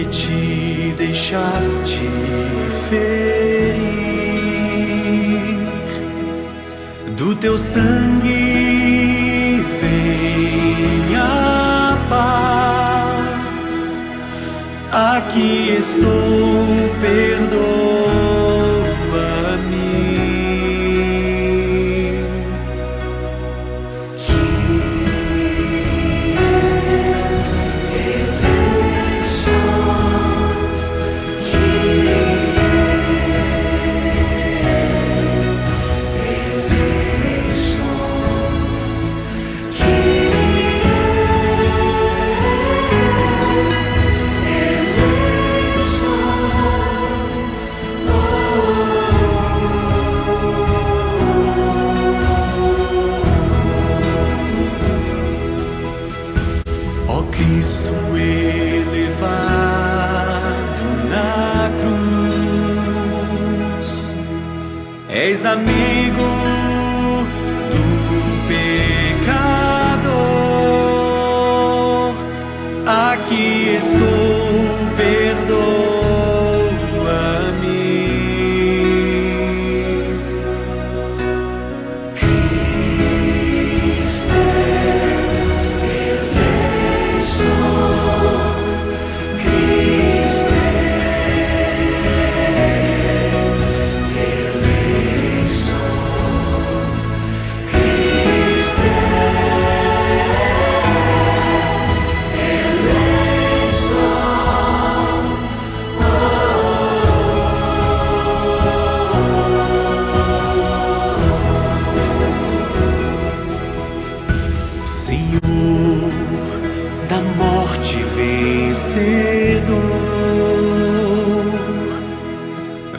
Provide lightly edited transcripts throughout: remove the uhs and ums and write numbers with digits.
que te deixaste ferir, do teu sangue vem a paz. Aqui estou, perdoa-me. Cristo elevado na cruz, és amigo do pecador. Aqui estou, perdoa-me. Senhor da morte vencedor,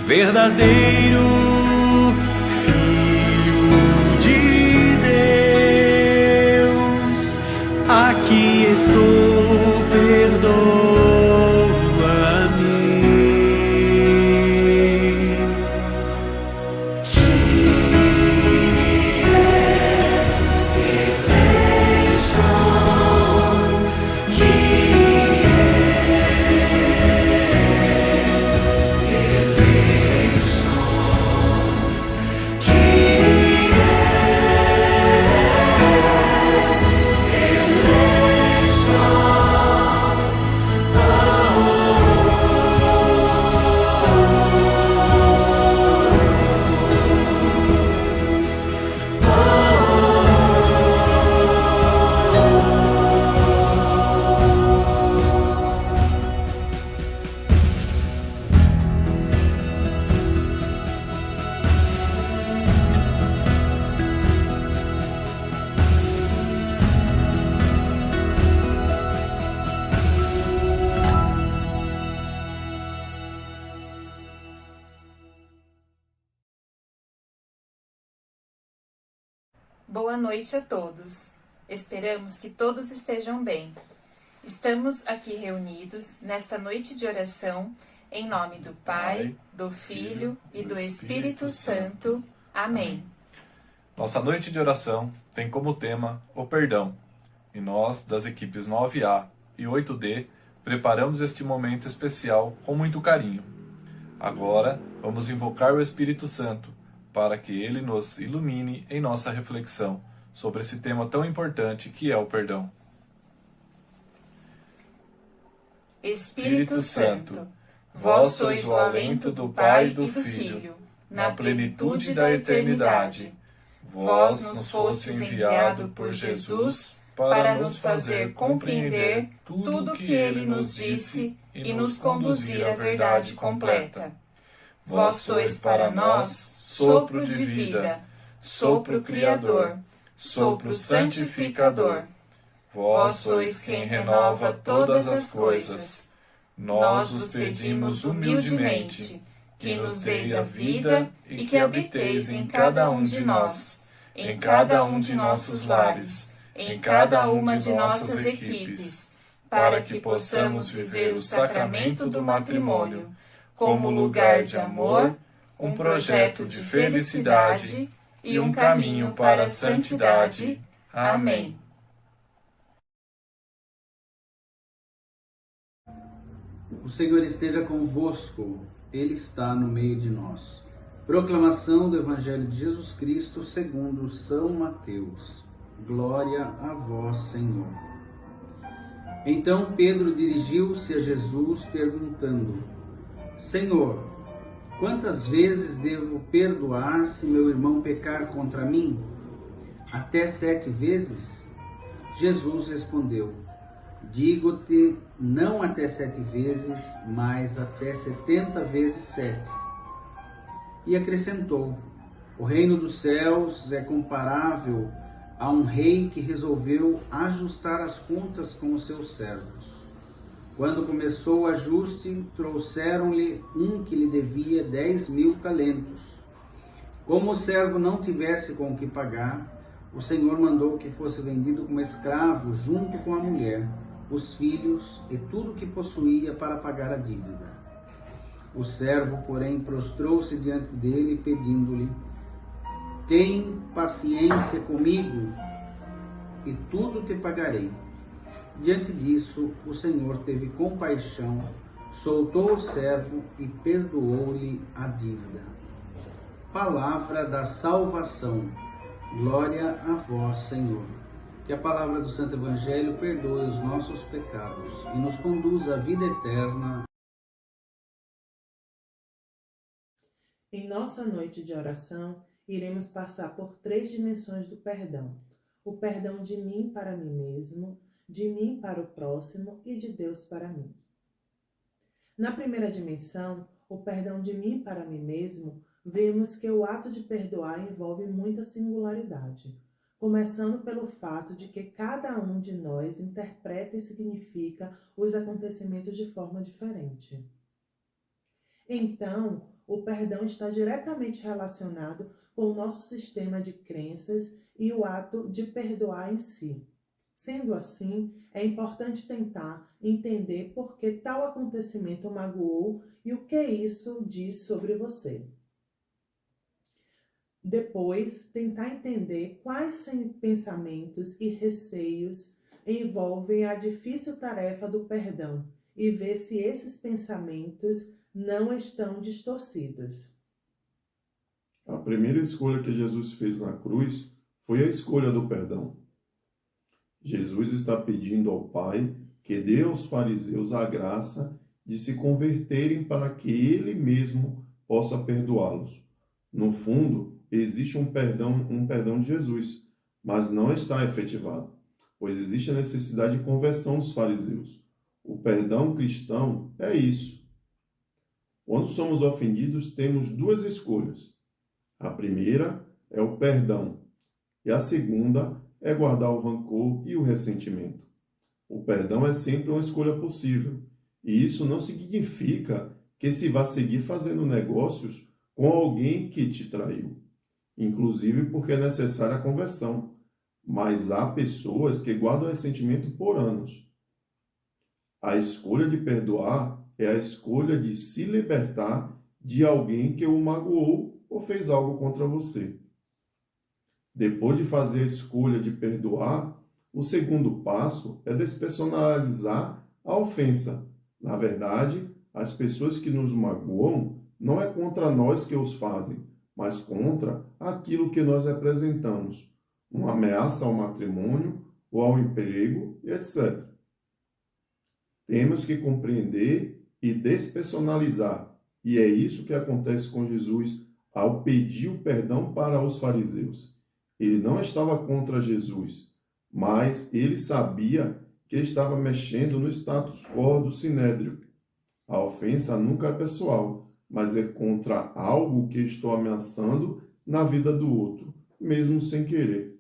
verdadeiro Filho de Deus, aqui estou, perdoa-me. Boa noite a todos. Esperamos que todos estejam bem. Estamos aqui reunidos nesta noite de oração em nome do Pai, do Filho e do Espírito Santo. Amém. Nossa noite de oração tem como tema o perdão. E nós, das equipes 9A e 8D, preparamos este momento especial com muito carinho. Agora, vamos invocar o Espírito Santo para que ele nos ilumine em nossa reflexão sobre esse tema tão importante que é o perdão. Espírito Santo, vós sois o alento do Pai e do Filho, na plenitude da eternidade. Vós nos fostes enviado por Jesus para nos fazer compreender tudo o que ele nos disse e nos conduzir à verdade completa. Vós sois para nós sopro de vida, sopro criador, sopro santificador. Vós sois quem renova todas as coisas. Nós vos pedimos humildemente que nos deis a vida e que habiteis em cada um de nós, em cada um de nossos lares, em cada uma de nossas equipes, para que possamos viver o sacramento do matrimônio como lugar de amor, um projeto de felicidade e um caminho para a santidade. Amém. O Senhor esteja convosco, Ele está no meio de nós. Proclamação do Evangelho de Jesus Cristo segundo São Mateus. Glória a vós, Senhor. Então Pedro dirigiu-se a Jesus perguntando: Senhor, quantas vezes devo perdoar se meu irmão pecar contra mim? Até 7 vezes? Jesus respondeu: Digo-te, não até 7 vezes, mas até 70 vezes 7. E acrescentou: O reino dos céus é comparável a um rei que resolveu ajustar as contas com os seus servos. Quando começou o ajuste, trouxeram-lhe um que lhe devia 10.000 talentos. Como o servo não tivesse com o que pagar, o Senhor mandou que fosse vendido como escravo junto com a mulher, os filhos e tudo o que possuía para pagar a dívida. O servo, porém, prostrou-se diante dele, pedindo-lhe: Tem paciência comigo, e tudo te pagarei. Diante disso, o Senhor teve compaixão, soltou o servo e perdoou-lhe a dívida. Palavra da salvação. Glória a vós, Senhor. Que a palavra do Santo Evangelho perdoe os nossos pecados e nos conduza à vida eterna. Em nossa noite de oração, iremos passar por 3 dimensões do perdão. O perdão de mim para mim mesmo, de mim para o próximo e de Deus para mim. Na primeira dimensão, o perdão de mim para mim mesmo, vemos que o ato de perdoar envolve muita singularidade, começando pelo fato de que cada um de nós interpreta e significa os acontecimentos de forma diferente. Então, o perdão está diretamente relacionado com o nosso sistema de crenças e o ato de perdoar em si. Sendo assim, é importante tentar entender por que tal acontecimento magoou e o que isso diz sobre você. Depois, tentar entender quais pensamentos e receios envolvem a difícil tarefa do perdão e ver se esses pensamentos não estão distorcidos. A primeira escolha que Jesus fez na cruz foi a escolha do perdão. Jesus está pedindo ao Pai que dê aos fariseus a graça de se converterem para que Ele mesmo possa perdoá-los. No fundo, existe um perdão de Jesus, mas não está efetivado, pois existe a necessidade de conversão dos fariseus. O perdão cristão é isso. Quando somos ofendidos, temos 2 escolhas. A primeira é o perdão, e a segunda é guardar o rancor e o ressentimento. O perdão é sempre uma escolha possível, e isso não significa que se vá seguir fazendo negócios com alguém que te traiu, inclusive porque é necessária a conversão, mas há pessoas que guardam ressentimento por anos. A escolha de perdoar é a escolha de se libertar de alguém que o magoou ou fez algo contra você. Depois de fazer a escolha de perdoar, o segundo passo é despersonalizar a ofensa. Na verdade, as pessoas que nos magoam não é contra nós que os fazem, mas contra aquilo que nós representamos, uma ameaça ao matrimônio ou ao emprego, e etc. Temos que compreender e despersonalizar, e é isso que acontece com Jesus ao pedir o perdão para os fariseus. Ele não estava contra Jesus, mas ele sabia que estava mexendo no status quo do sinédrio. A ofensa nunca é pessoal, mas é contra algo que estou ameaçando na vida do outro, mesmo sem querer.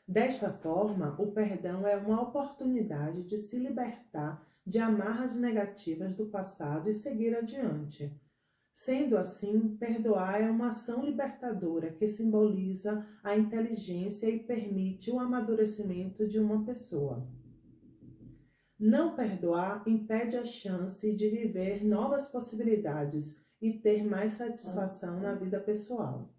Desta forma, o perdão é uma oportunidade de se libertar de amarras negativas do passado e seguir adiante. Sendo assim, perdoar é uma ação libertadora que simboliza a inteligência e permite o amadurecimento de uma pessoa. Não perdoar impede a chance de viver novas possibilidades e ter mais satisfação na vida pessoal.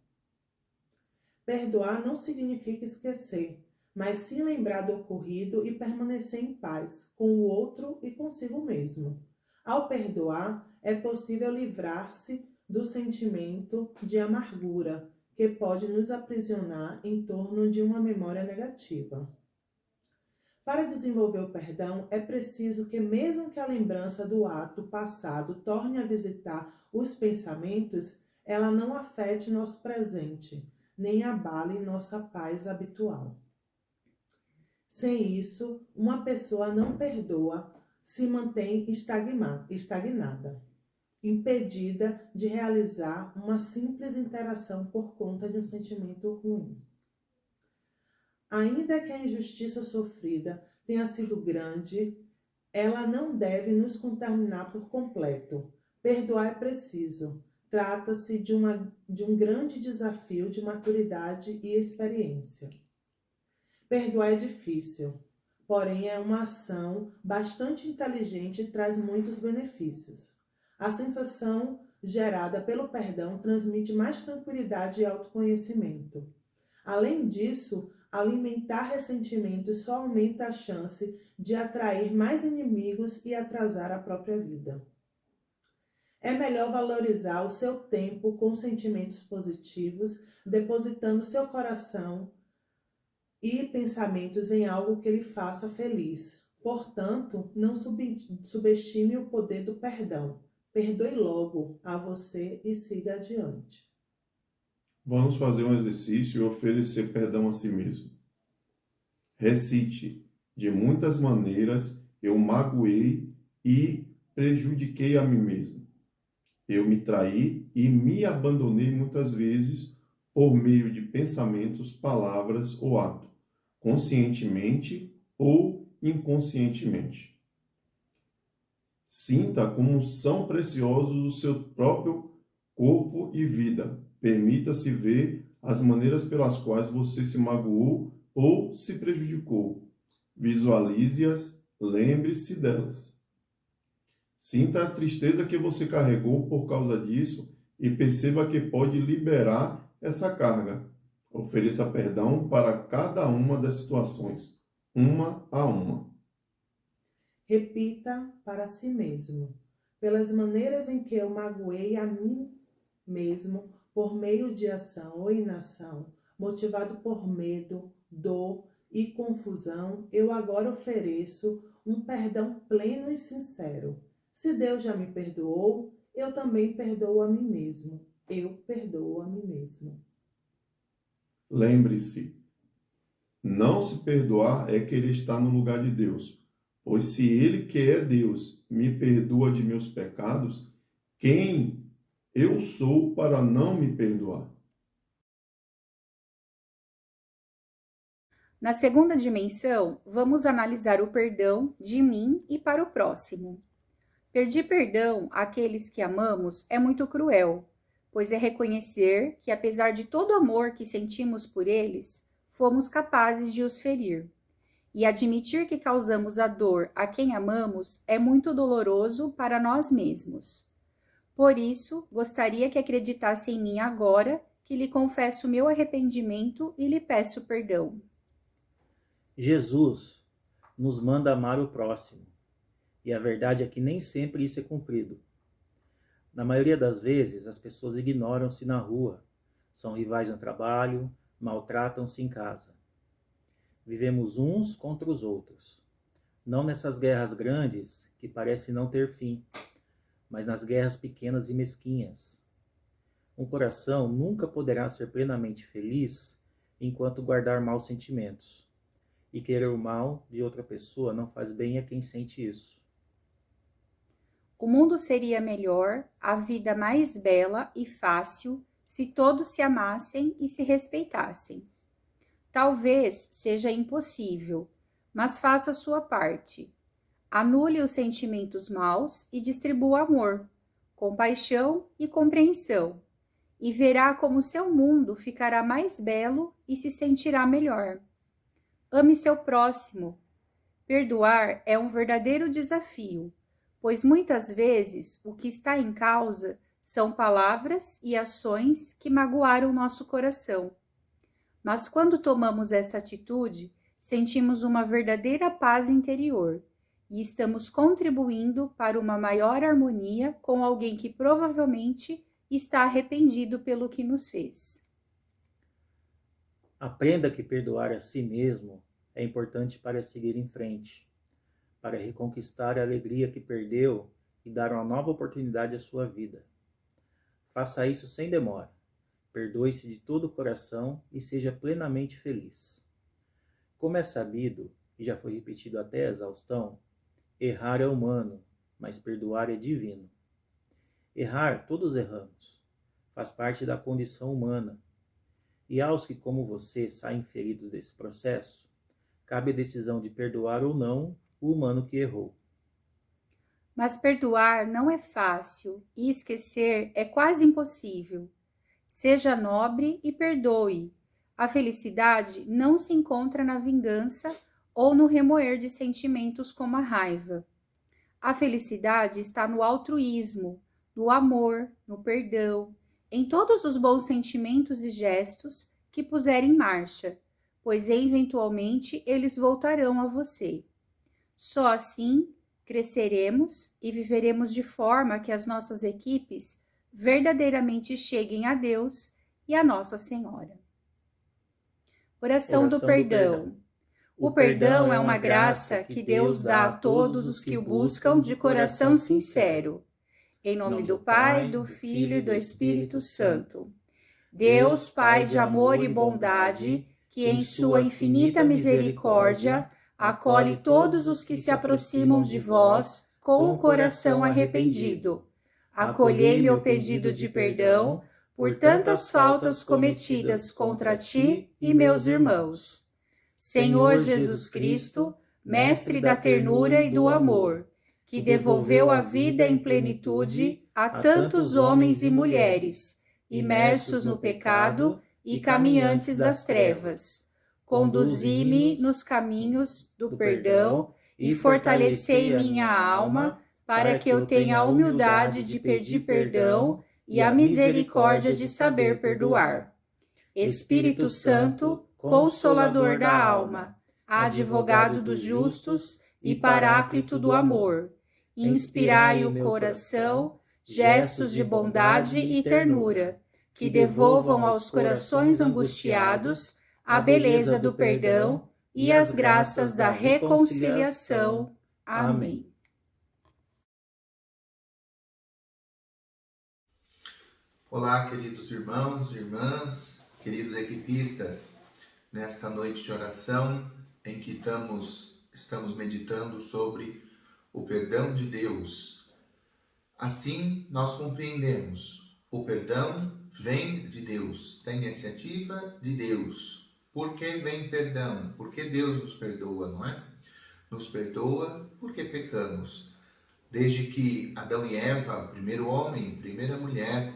Perdoar não significa esquecer, mas se lembrar do ocorrido e permanecer em paz com o outro e consigo mesmo. Ao perdoar, é possível livrar-se do sentimento de amargura, que pode nos aprisionar em torno de uma memória negativa. Para desenvolver o perdão, é preciso que, mesmo que a lembrança do ato passado torne a visitar os pensamentos, ela não afete nosso presente, nem abale nossa paz habitual. Sem isso, uma pessoa não perdoa, se mantém estagnada, impedida de realizar uma simples interação por conta de um sentimento ruim. Ainda que a injustiça sofrida tenha sido grande, ela não deve nos contaminar por completo. Perdoar é preciso. Trata-se de um grande desafio de maturidade e experiência. Perdoar é difícil, porém é uma ação bastante inteligente e traz muitos benefícios. A sensação gerada pelo perdão transmite mais tranquilidade e autoconhecimento. Além disso, alimentar ressentimentos só aumenta a chance de atrair mais inimigos e atrasar a própria vida. É melhor valorizar o seu tempo com sentimentos positivos, depositando seu coração e pensamentos em algo que lhe faça feliz. Portanto, não subestime o poder do perdão. Perdoe logo a você e siga adiante. Vamos fazer um exercício e oferecer perdão a si mesmo. Recite: de muitas maneiras eu magoei e prejudiquei a mim mesmo. Eu me traí e me abandonei muitas vezes por meio de pensamentos, palavras ou ato, conscientemente ou inconscientemente. Sinta como são preciosos o seu próprio corpo e vida. Permita-se ver as maneiras pelas quais você se magoou ou se prejudicou. Visualize-as, lembre-se delas. Sinta a tristeza que você carregou por causa disso e perceba que pode liberar essa carga. Ofereça perdão para cada uma das situações, uma a uma. Repita para si mesmo: pelas maneiras em que eu magoei a mim mesmo, por meio de ação ou inação, motivado por medo, dor e confusão, eu agora ofereço um perdão pleno e sincero. Se Deus já me perdoou, eu também perdoo a mim mesmo. Eu perdoo a mim mesmo. Lembre-se, não se perdoar é querer estar no lugar de Deus, pois se Ele, que é Deus, me perdoa de meus pecados, quem eu sou para não me perdoar? Na segunda dimensão, vamos analisar o perdão de mim e para o próximo. Pedir perdão àqueles que amamos é muito cruel, pois é reconhecer que, apesar de todo o amor que sentimos por eles, fomos capazes de os ferir. E admitir que causamos a dor a quem amamos é muito doloroso para nós mesmos. Por isso, gostaria que acreditasse em mim agora, que lhe confesso o meu arrependimento e lhe peço perdão. Jesus nos manda amar o próximo. E a verdade é que nem sempre isso é cumprido. Na maioria das vezes, as pessoas ignoram-se na rua, são rivais no trabalho, maltratam-se em casa. Vivemos uns contra os outros. Não nessas guerras grandes que parecem não ter fim, mas nas guerras pequenas e mesquinhas. Um coração nunca poderá ser plenamente feliz enquanto guardar maus sentimentos. E querer o mal de outra pessoa não faz bem a quem sente isso. O mundo seria melhor, a vida mais bela e fácil, se todos se amassem e se respeitassem. Talvez seja impossível, mas faça a sua parte. Anule os sentimentos maus e distribua amor, compaixão e compreensão, e verá como seu mundo ficará mais belo e se sentirá melhor. Ame seu próximo. Perdoar é um verdadeiro desafio, pois muitas vezes o que está em causa são palavras e ações que magoaram nosso coração. Mas quando tomamos essa atitude, sentimos uma verdadeira paz interior, e estamos contribuindo para uma maior harmonia com alguém que provavelmente está arrependido pelo que nos fez. Aprenda que perdoar a si mesmo é importante para seguir em frente, para reconquistar a alegria que perdeu e dar uma nova oportunidade à sua vida. Faça isso sem demora. Perdoe-se de todo o coração e seja plenamente feliz. Como é sabido, e já foi repetido até a exaustão, errar é humano, mas perdoar é divino. Errar, todos erramos. Faz parte da condição humana. E aos que, como você, saem feridos desse processo, cabe a decisão de perdoar ou não o humano que errou. Mas perdoar não é fácil e esquecer é quase impossível. Seja nobre e perdoe. A felicidade não se encontra na vingança ou no remoer de sentimentos como a raiva. A felicidade está no altruísmo, no amor, no perdão, em todos os bons sentimentos e gestos que puser em marcha, pois eventualmente eles voltarão a você. Só assim cresceremos e viveremos de forma que as nossas equipes verdadeiramente cheguem a Deus e a Nossa Senhora. Oração do perdão. O perdão é uma graça que Deus dá a todos os que o buscam de coração sincero. Em nome do Pai, do Filho e do Espírito Santo. Deus, Pai de amor e bondade, que em sua infinita misericórdia acolhe todos os que se aproximam de vós com o coração arrependido. Acolhei meu pedido de perdão por tantas faltas cometidas contra ti e meus irmãos. Senhor Jesus Cristo, Mestre da ternura e do amor, que devolveu a vida em plenitude a tantos homens e mulheres, imersos no pecado e caminhantes das trevas. Conduzi-me nos caminhos do perdão e fortalecei minha alma para que eu tenha a humildade de pedir perdão e a misericórdia de saber perdoar. Espírito Santo, Consolador da alma, advogado dos justos e paráclito do amor, inspirai o coração gestos de bondade e ternura, que devolvam aos corações angustiados a beleza do perdão e as graças da reconciliação. Amém. Olá, queridos irmãos e irmãs, queridos equipistas. Nesta noite de oração em que estamos meditando sobre o perdão de Deus. Assim, nós compreendemos, o perdão vem de Deus, da iniciativa de Deus. Por que vem perdão? Porque Deus nos perdoa, não é? Nos perdoa porque pecamos. Desde que Adão e Eva, primeiro homem, primeira mulher,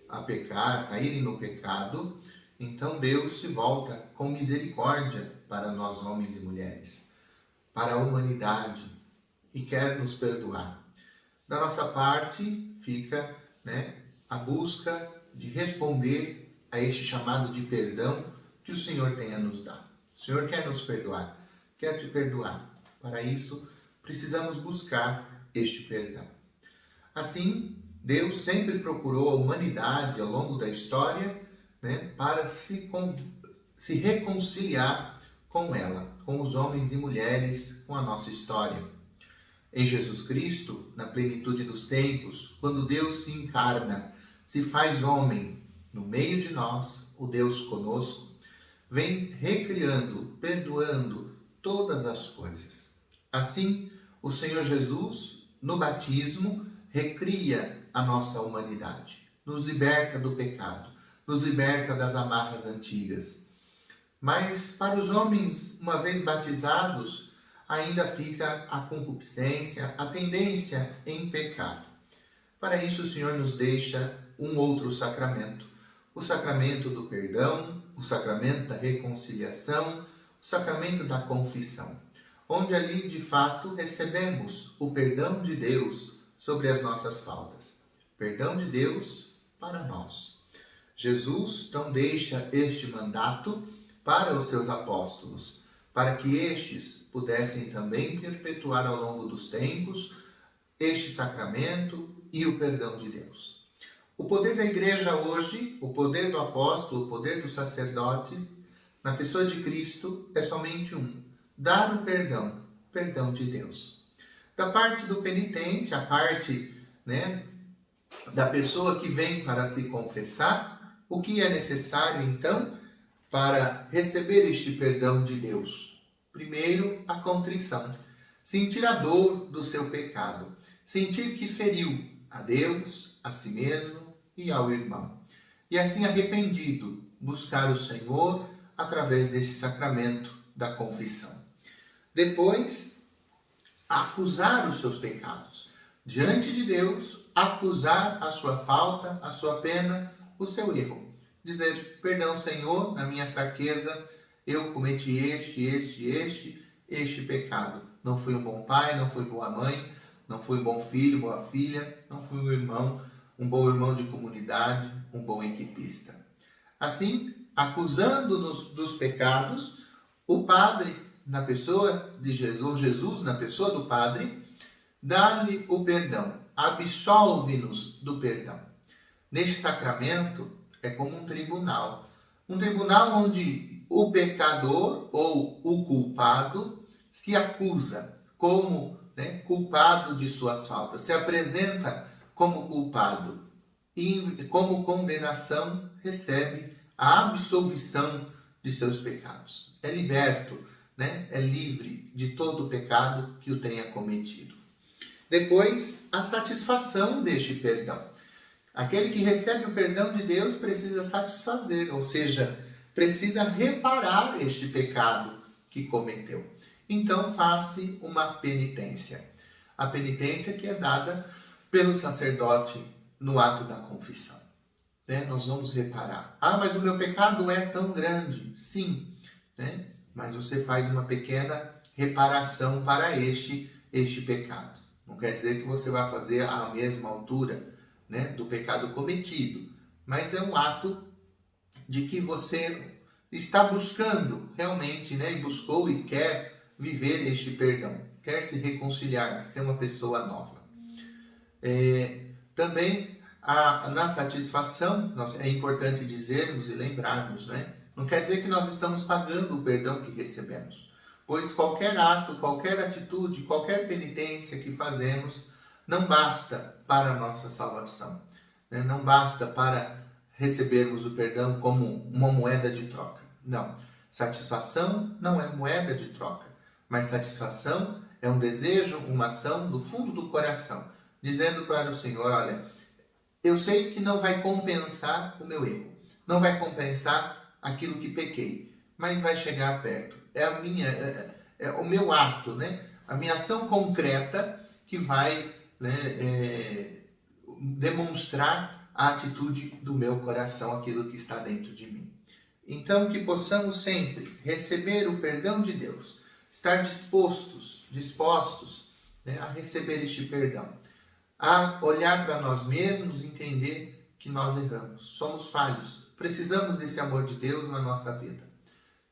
a pecar, a caírem no pecado, então Deus se volta com misericórdia para nós homens e mulheres, para a humanidade, e quer nos perdoar. Da nossa parte fica, a busca de responder a este chamado de perdão que o Senhor tem a nos dar. O Senhor quer nos perdoar, quer te perdoar. Para isso, precisamos buscar este perdão. Assim, Deus sempre procurou a humanidade ao longo da história, para se reconciliar com ela, com os homens e mulheres, com a nossa história. Em Jesus Cristo, na plenitude dos tempos, quando Deus se encarna, se faz homem no meio de nós, o Deus conosco, vem recriando, perdoando todas as coisas. Assim, o Senhor Jesus, no batismo, recria a nossa humanidade, nos liberta do pecado, nos liberta das amarras antigas. Mas para os homens, uma vez batizados, ainda fica a concupiscência, a tendência em pecar. Para isso, o Senhor nos deixa um outro sacramento, o sacramento do perdão, o sacramento da reconciliação, o sacramento da confissão, onde ali, de fato, recebemos o perdão de Deus sobre as nossas faltas. Perdão de Deus para nós. Jesus então deixa este mandato para os seus apóstolos, para que estes pudessem também perpetuar ao longo dos tempos este sacramento e o perdão de Deus. O poder da igreja hoje, o poder do apóstolo, o poder dos sacerdotes, na pessoa de Cristo, é somente um: dar o perdão de Deus. Da parte do penitente, a parte, da pessoa que vem para se confessar, o que é necessário então para receber este perdão de Deus? Primeiro, a contrição. Sentir a dor do seu pecado. Sentir que feriu a Deus, a si mesmo e ao irmão. E assim, arrependido, buscar o Senhor através desse sacramento da confissão. Depois, acusar os seus pecados. Diante de Deus, acusar a sua falta, a sua pena, o seu erro. Dizer: perdão, Senhor, na minha fraqueza, eu cometi este pecado. Não fui um bom pai, não fui boa mãe, não fui um bom filho, boa filha, não fui um bom irmão de comunidade, um bom equipista. Assim, acusando-nos dos pecados, o Padre, na pessoa de Jesus na pessoa do Padre, dá-lhe o perdão, absolve-nos do perdão. Neste sacramento é como um tribunal onde o pecador ou o culpado se acusa como culpado de suas faltas, se apresenta como culpado e, como condenação, recebe a absolvição de seus pecados. É liberto, é livre de todo o pecado que o tenha cometido. Depois, a satisfação deste perdão. Aquele que recebe o perdão de Deus precisa satisfazer, ou seja, precisa reparar este pecado que cometeu. Então, faça uma penitência. A penitência que é dada pelo sacerdote no ato da confissão. Nós vamos reparar. Mas o meu pecado é tão grande. Sim, mas você faz uma pequena reparação para este pecado. Não quer dizer que você vai fazer a mesma altura do pecado cometido, mas é um ato de que você está buscando realmente, e buscou e quer viver este perdão, quer se reconciliar, ser uma pessoa nova. Também na satisfação, é importante dizermos e lembrarmos, não quer dizer que nós estamos pagando o perdão que recebemos, pois qualquer ato, qualquer atitude, qualquer penitência que fazemos não basta para a nossa salvação, não basta para recebermos o perdão como uma moeda de troca. Não, satisfação não é moeda de troca, mas satisfação é um desejo, uma ação do fundo do coração, dizendo para o Senhor: olha, eu sei que não vai compensar o meu erro, não vai compensar aquilo que pequei, mas vai chegar perto. É o meu ato, a minha ação concreta que vai demonstrar a atitude do meu coração, aquilo que está dentro de mim. Então, que possamos sempre receber o perdão de Deus, estar dispostos a receber este perdão, a olhar para nós mesmos e entender que nós erramos, somos falhos, precisamos desse amor de Deus na nossa vida.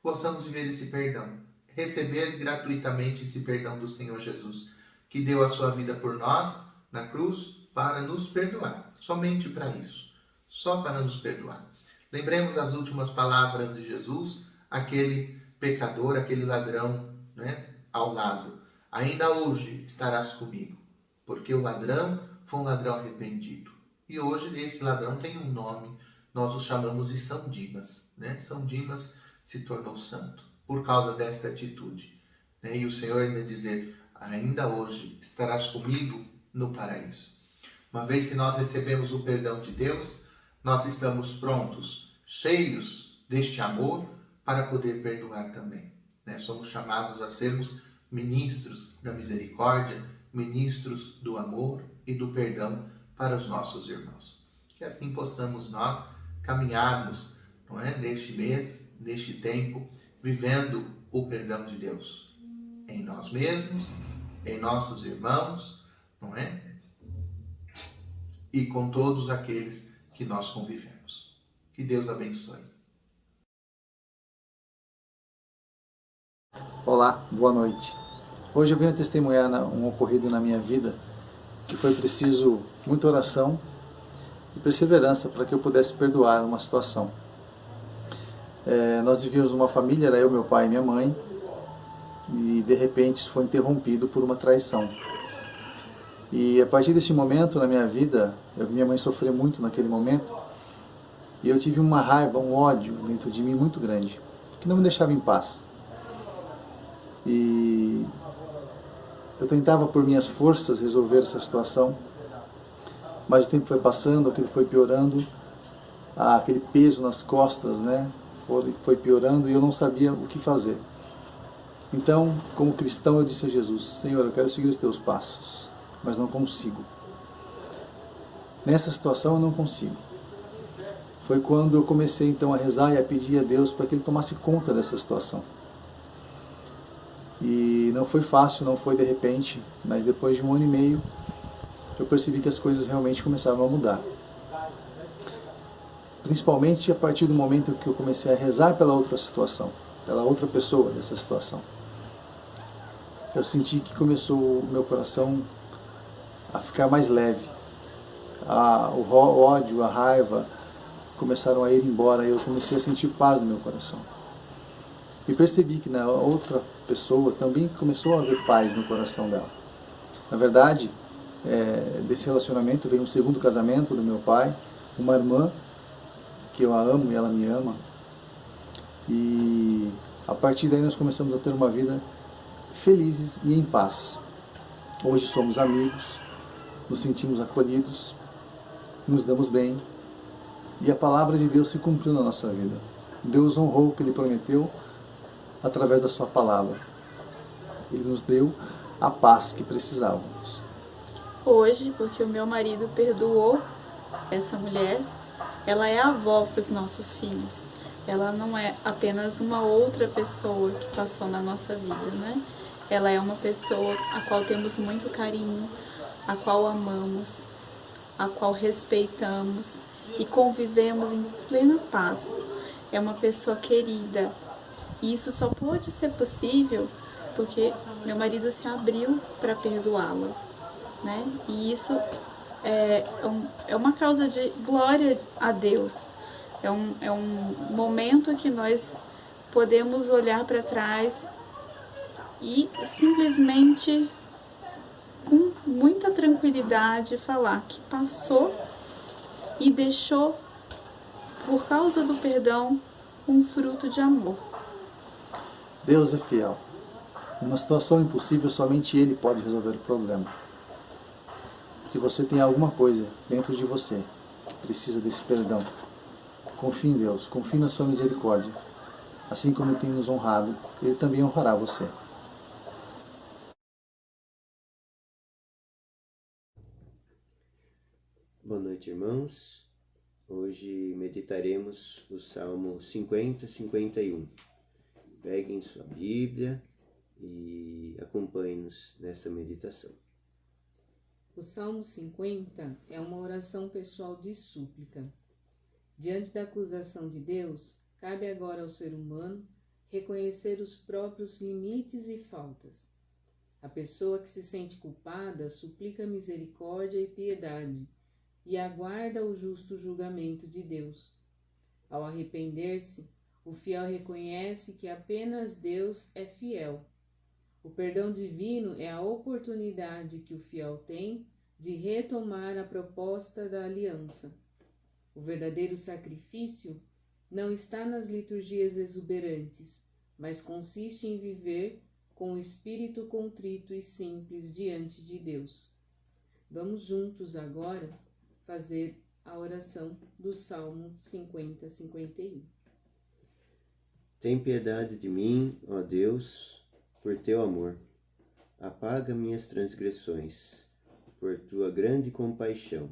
Possamos viver esse perdão, receber gratuitamente esse perdão do Senhor Jesus, que deu a sua vida por nós na cruz para nos perdoar, somente para isso, só para nos perdoar. Lembremos as últimas palavras de Jesus, aquele pecador, aquele ladrão, ao lado: ainda hoje estarás comigo, porque o ladrão foi um ladrão arrependido. E hoje esse ladrão tem um nome, nós o chamamos de São Dimas. São Dimas se tornou santo por causa desta atitude. E o Senhor ainda dizer: ainda hoje estarás comigo no paraíso. Uma vez que nós recebemos o perdão de Deus, nós estamos prontos, cheios deste amor, para poder perdoar também. Somos chamados a sermos ministros da misericórdia, ministros do amor e do perdão para os nossos irmãos. Que assim possamos nós caminharmos, neste mês, neste tempo, vivendo o perdão de Deus em nós mesmos, em nossos irmãos, e com todos aqueles que nós convivemos. Que Deus abençoe. Olá, boa noite. Hoje eu venho testemunhar um ocorrido na minha vida que foi preciso muita oração e perseverança para que eu pudesse perdoar uma situação. Nós vivíamos uma família, era eu, meu pai e minha mãe, e de repente isso foi interrompido por uma traição. E a partir desse momento na minha vida, eu vi minha mãe sofrer muito naquele momento, e eu tive uma raiva, um ódio dentro de mim muito grande, que não me deixava em paz. E eu tentava por minhas forças resolver essa situação, mas o tempo foi passando, aquilo foi piorando, aquele peso nas costas, né, foi piorando e eu não sabia o que fazer. Então, como cristão, eu disse a Jesus: Senhor, eu quero seguir os teus passos, mas não consigo. Nessa situação eu não consigo. Foi quando eu comecei então a rezar e a pedir a Deus para que Ele tomasse conta dessa situação. E não foi fácil, não foi de repente, mas depois de 1 ano e meio, eu percebi que as coisas realmente começavam a mudar. Principalmente a partir do momento que eu comecei a rezar pela outra situação, pela outra pessoa dessa situação. Eu senti que começou o meu coração a ficar mais leve. O ódio, a raiva começaram a ir embora e eu comecei a sentir paz no meu coração. E percebi que na outra pessoa também começou a haver paz no coração dela. Na verdade, desse relacionamento veio um segundo casamento do meu pai, uma irmã, que eu a amo e ela me ama. E a partir daí nós começamos a ter uma vida felizes e em paz. Hoje somos amigos, nos sentimos acolhidos, nos damos bem. E a palavra de Deus se cumpriu na nossa vida. Deus honrou o que Ele prometeu através da sua palavra. Ele nos deu a paz que precisávamos. Hoje, porque o meu marido perdoou essa mulher, ela é avó para os nossos filhos. Ela não é apenas uma outra pessoa que passou na nossa vida, né? Ela é uma pessoa a qual temos muito carinho, a qual amamos, a qual respeitamos e convivemos em plena paz. É uma pessoa querida. E isso só pôde ser possível porque meu marido se abriu para perdoá-la, né? E isso é uma causa de glória a Deus. É um momento que nós podemos olhar para trás e simplesmente, com muita tranquilidade, falar que passou e deixou, por causa do perdão, um fruto de amor. Deus é fiel. Numa situação impossível, somente Ele pode resolver o problema. Se você tem alguma coisa dentro de você que precisa desse perdão, confie em Deus, confie na sua misericórdia. Assim como Ele tem nos honrado, Ele também honrará você. Boa noite, irmãos. Hoje meditaremos o Salmo 50, 51. Peguem sua Bíblia e acompanhem-nos nessa meditação. O Salmo 50 é uma oração pessoal de súplica. Diante da acusação de Deus, cabe agora ao ser humano reconhecer os próprios limites e faltas. A pessoa que se sente culpada suplica misericórdia e piedade e aguarda o justo julgamento de Deus. Ao arrepender-se, o fiel reconhece que apenas Deus é fiel. O perdão divino é a oportunidade que o fiel tem de retomar a proposta da aliança. O verdadeiro sacrifício não está nas liturgias exuberantes, mas consiste em viver com o espírito contrito e simples diante de Deus. Vamos juntos agora fazer a oração do Salmo 50, 51. Tem piedade de mim, ó Deus, por teu amor. Apaga minhas transgressões, por tua grande compaixão.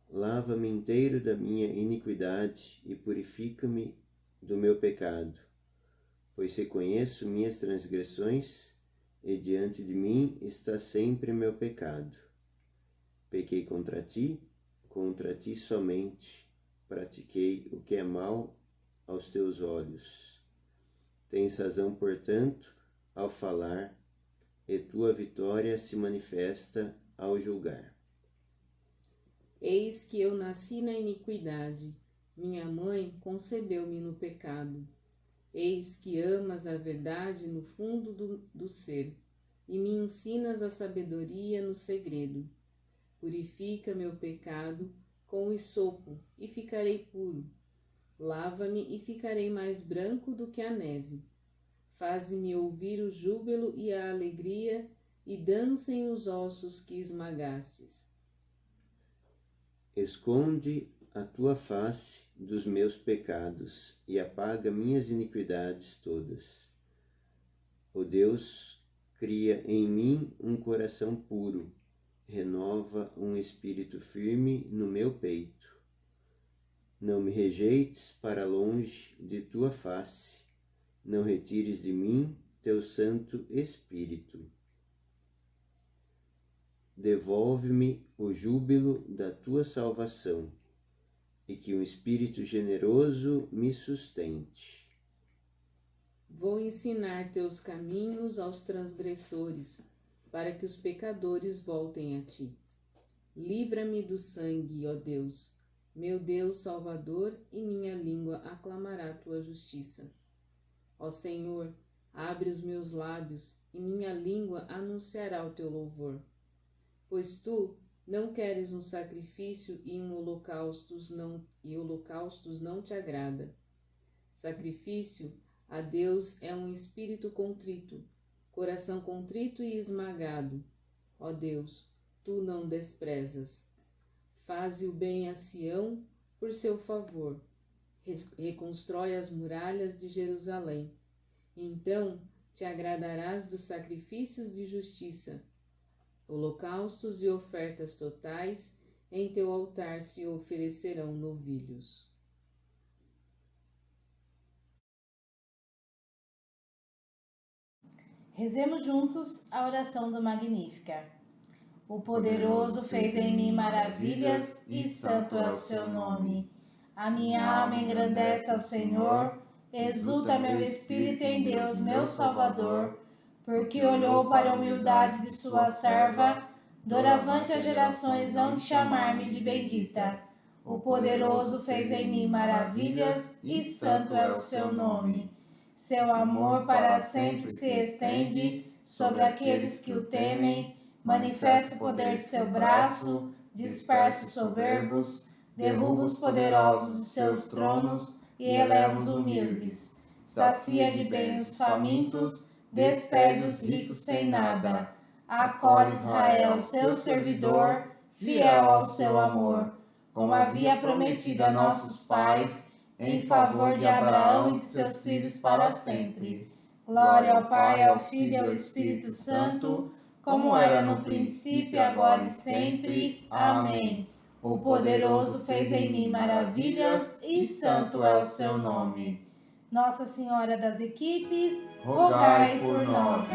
Lava-me inteiro da minha iniquidade e purifica-me do meu pecado, pois reconheço minhas transgressões e diante de mim está sempre meu pecado. Pequei contra ti somente, pratiquei o que é mal aos teus olhos. Tens razão, portanto, ao falar, e tua vitória se manifesta ao julgar. Eis que eu nasci na iniquidade, minha mãe concebeu-me no pecado. Eis que amas a verdade no fundo do ser, e me ensinas a sabedoria no segredo. Purifica meu pecado com o hisopo, e ficarei puro. Lava-me e ficarei mais branco do que a neve. Faze-me ouvir o júbilo e a alegria, e dancem os ossos que esmagastes. Esconde a tua face dos meus pecados e apaga minhas iniquidades todas. Ó Deus, cria em mim um coração puro, renova um espírito firme no meu peito. Não me rejeites para longe de tua face, não retires de mim teu Santo Espírito. Devolve-me o júbilo da tua salvação, e que um espírito generoso me sustente. Vou ensinar teus caminhos aos transgressores, para que os pecadores voltem a ti. Livra-me do sangue, ó Deus, meu Deus Salvador, e minha língua aclamará tua justiça. Ó Senhor, abre os meus lábios, e minha língua anunciará o teu louvor. Pois tu não queres um sacrifício e holocaustos não te agrada. Sacrifício a Deus é um espírito contrito, coração contrito e esmagado. Ó Deus, tu não desprezas. Faze o bem a Sião por seu favor. Reconstrói as muralhas de Jerusalém. Então te agradarás dos sacrifícios de justiça. Holocaustos e ofertas totais, em teu altar se oferecerão novilhos. Rezemos juntos a oração do Magnífica. O poderoso fez em mim maravilhas e santo é o seu nome. A minha alma engrandece ao Senhor, exulta meu espírito em Deus, meu Salvador, porque olhou para a humildade de sua serva, doravante as gerações hão de chamar-me de bendita. O poderoso fez em mim maravilhas e santo é o seu nome. Seu amor para sempre se estende sobre aqueles que o temem, manifesta o poder de seu braço, dispersa os soberbos, derruba os poderosos de seus tronos e eleva os humildes. Sacia de bem os famintos, despede os ricos sem nada. Acolhe Israel, seu servidor, fiel ao seu amor, como havia prometido a nossos pais, em favor de Abraão e de seus filhos para sempre. Glória ao Pai, ao Filho e ao Espírito Santo, como era no princípio, agora e sempre. Amém. O poderoso fez em mim maravilhas e santo é o seu nome. Nossa Senhora das Equipes, rogai por nós.